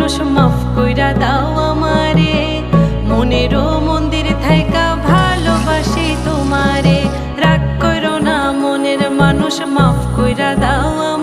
মানুষ মাফ কইরা দাও আমারে, মনেরও মন্দির থাইকা ভালোবাসি তোমারে। রাগ কইরো না মনের মানুষ, মাফ কইরা দাও আমারে।